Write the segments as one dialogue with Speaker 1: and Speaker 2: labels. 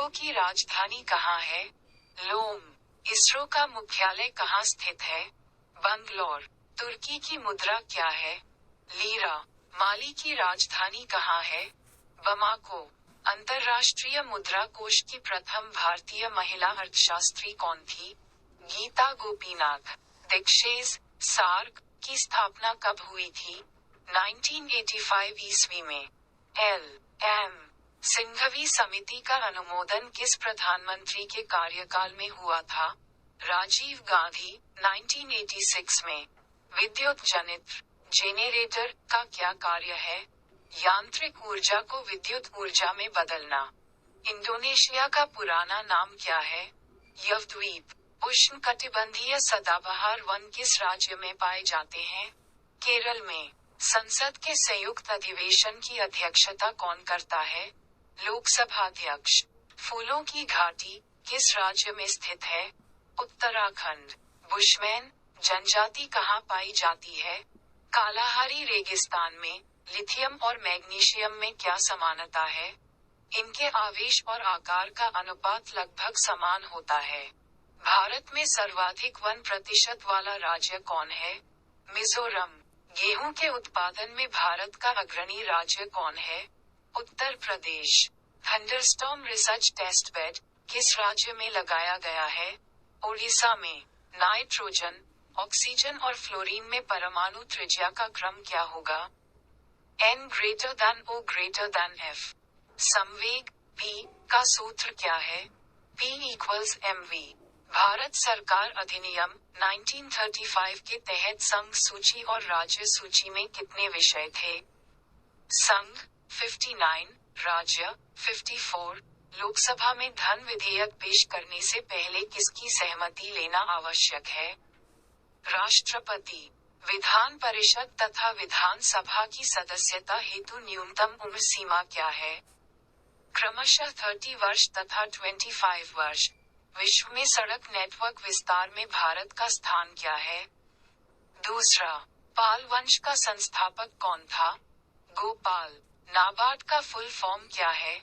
Speaker 1: Togo की राजधानी कहाँ है? लोम। इसरो का मुख्यालय कहाँ स्थित है? बंगलौर। तुर्की की मुद्रा क्या है? लीरा। माली की राजधानी कहाँ है? बमाको। अंतर्राष्ट्रीय मुद्रा कोष की प्रथम भारतीय महिला अर्थशास्त्री कौन थी? गीता गोपीनाथ। दीक्षेस सार्क की स्थापना कब हुई थी? 1985 ईस्वी में। एल एम सिंघवी समिति का अनुमोदन किस प्रधानमंत्री के कार्यकाल में हुआ था? राजीव गांधी। 1986 में। विद्युत जनित्र जेनरेटर का क्या कार्य है? यांत्रिक ऊर्जा को विद्युत ऊर्जा में बदलना। इंडोनेशिया का पुराना नाम क्या है? यवद्वीप। उष्णकटिबंधीय सदाबहार वन किस राज्य में पाए जाते हैं? केरल में। संसद के संयुक्त अधिवेशन की अध्यक्षता कौन करता है? लोकसभा अध्यक्ष। फूलों की घाटी किस राज्य में स्थित है? उत्तराखंड। बुशमैन जनजाति कहाँ पाई जाती है? कालाहारी रेगिस्तान में। लिथियम और मैग्नीशियम में क्या समानता है? इनके आवेश और आकार का अनुपात लगभग समान होता है। भारत में सर्वाधिक 1% वाला राज्य कौन है? मिजोरम। गेहूं के उत्पादन में भारत का अग्रणी राज्य कौन है? Uttar Pradesh. Thunderstorm research test bed किस राज्य में लगाया गया है? ओडिशा में। नाइट्रोजन, ऑक्सीजन और फ्लोरीन में परमाणु त्रिज्या का क्रम क्या होगा? N greater than O greater than F। संवेग P का सूत्र क्या है? P equals mv। भारत सरकार अधिनियम 1935 के तहत संघ सूची और राज्य सूची में कितने विषय थे? संघ 59, राज्य 54। लोकसभा में धन विधेयक पेश करने से पहले किसकी सहमति लेना आवश्यक है? राष्ट्रपति। विधान परिषद तथा विधान सभा की सदस्यता हेतु न्यूनतम उम्र सीमा क्या है? क्रमशः 30 वर्ष तथा 25 वर्ष। विश्व में सड़क नेटवर्क विस्तार में भारत का स्थान क्या है? दूसरा। पाल वंश का संस्थापक कौन था? गोपाल। नाबार्ड का फुल फॉर्म क्या है?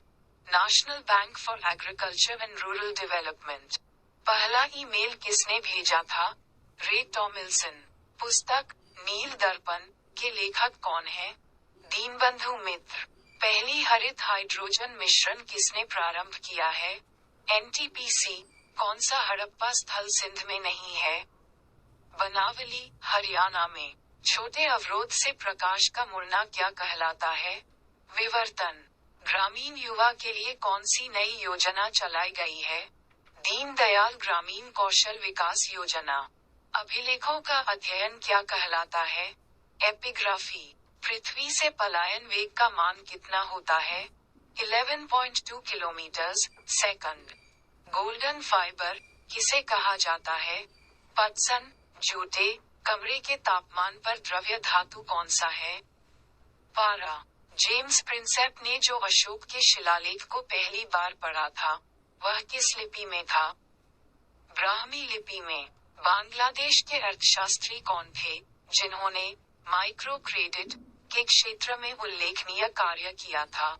Speaker 1: National bank for agriculture and rural development. पहला ईमेल किसने भेजा था? रे टॉमिल्सन। पुस्तक नील दर्पण के लेखक कौन है? दीनबंधु मित्र। पहली हरित हाइड्रोजन मिश्रण किसने प्रारंभ किया है? एनटीपीसी। कौन सा हड़प्पा स्थल सिंध में नहीं है? बनावली, हरियाणा में। छोटे अवरोध से प्रकाश का मुड़ना क्या कहलाता है? विवर्तन। ग्रामीण युवा के लिए कौन सी नई योजना चलाई गई है? दीनदयाल ग्रामीण कौशल विकास योजना। अभिलेखों का अध्ययन क्या कहलाता है? एपिग्राफी। पृथ्वी से पलायन वेग का मान कितना होता है? 11.2 किलोमीटर सेकंड। गोल्डन फाइबर किसे कहा जाता है? पटसन, जूटे। कमरे के तापमान पर द्रव्य धातु कौन सा है? पारा। जेम्स प्रिंसेप ने जो अशोक के शिलालेख को पहली बार पढ़ा था, वह किस लिपि में था? ब्राह्मी लिपि में। बांग्लादेश के अर्थशास्त्री कौन थे, जिन्होंने माइक्रो क्रेडिट के क्षेत्र में उल्लेखनीय कार्य किया था?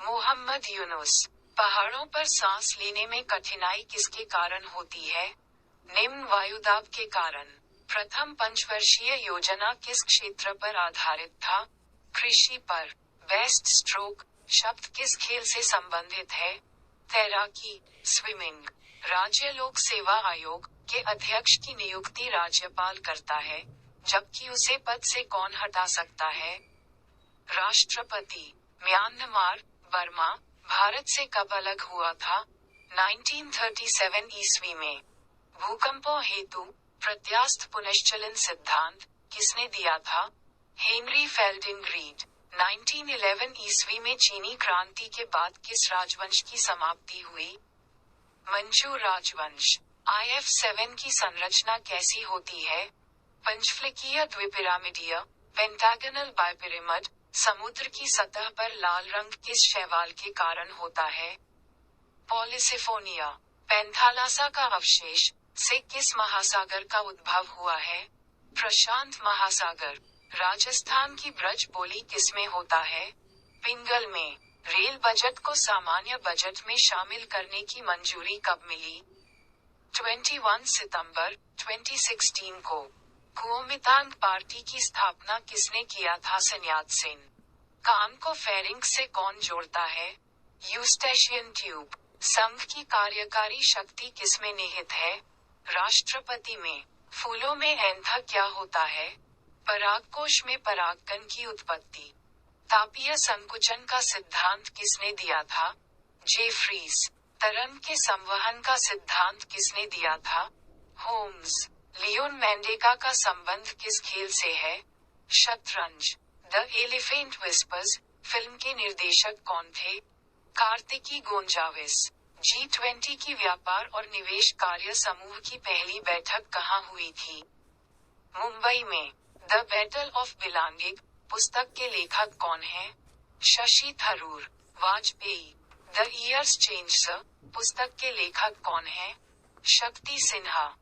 Speaker 1: मोहम्मद यूनुस। पहाड़ों पर सांस लेने में कठिनाई किसके कारण होती है? निम्न वायुदाब के कारण। प्रथम पंचवर्षीय योजना किस क्षेत्र पर आधारित था? कृषि पर। बेस्ट स्ट्रोक शब्द किस खेल से संबंधित है? तैराकी, स्विमिंग। राज्य लोक सेवा आयोग के अध्यक्ष की नियुक्ति राज्यपाल करता है, जबकि उसे पद से कौन हटा सकता है? राष्ट्रपति। म्यांमार, बर्मा, भारत से कब अलग हुआ था? 1937 ईस्वी में। भूकंपों हेतु प्रत्यास्थ पुनश्चलन सिद्धांत किसने दिया था? Henry fielding read. 1911 ईस्वी में चीनी क्रांति के बाद किस राजवंश की समाप्ति हुई? मंचू राजवंश। IF-7 की संरचना कैसी होती है? पंचफ्लिकीय द्विपिरामिडीय, पेंटागनल बाइपिरामिड। समुद्र की सतह पर लाल रंग किस शैवाल के कारण होता है? पॉलिसिफोनिया। पैंथालासा का अवशेष से किस महासागर का उद्भव हुआ है? प्रशांत महासागर। राजस्थान की ब्रज बोली किसमें होता है? पिंगल में। रेल बजट को सामान्य बजट में शामिल करने की मंजूरी कब मिली? 21 सितंबर 2016 को। कुओमितांग पार्टी की स्थापना किसने किया था? सन यात सेन। कान को फेरिंक्स से कौन जोड़ता है? Eustachian tube. संघ की कार्यकारी शक्ति किसमें निहित है? राष्ट्रपति में। फूलों में एंथा क्या होता है? परागकोश में परागकण की उत्पत्ति। तापीय संकुचन का सिद्धांत किसने दिया था? जेफ्रीज। तरंग के संवहन का सिद्धांत किसने दिया था? होम्स। लियोन मेंडेका का संबंध किस खेल से है? शतरंज। द एलिफेंट विस्पर्स फिल्म के निर्देशक कौन थे? कार्तिकी गोंजाविस। G20 की व्यापार और निवेश कार्य समूह की पहली बैठक कहाँ हुई थी? मुंबई में। द बैटल ऑफ बिलांगिग पुस्तक के लेखक कौन हैं? Shashi Tharoor. Vajpayee. The years changed पुस्तक के लेखक कौन हैं? शक्ति सिन्हा।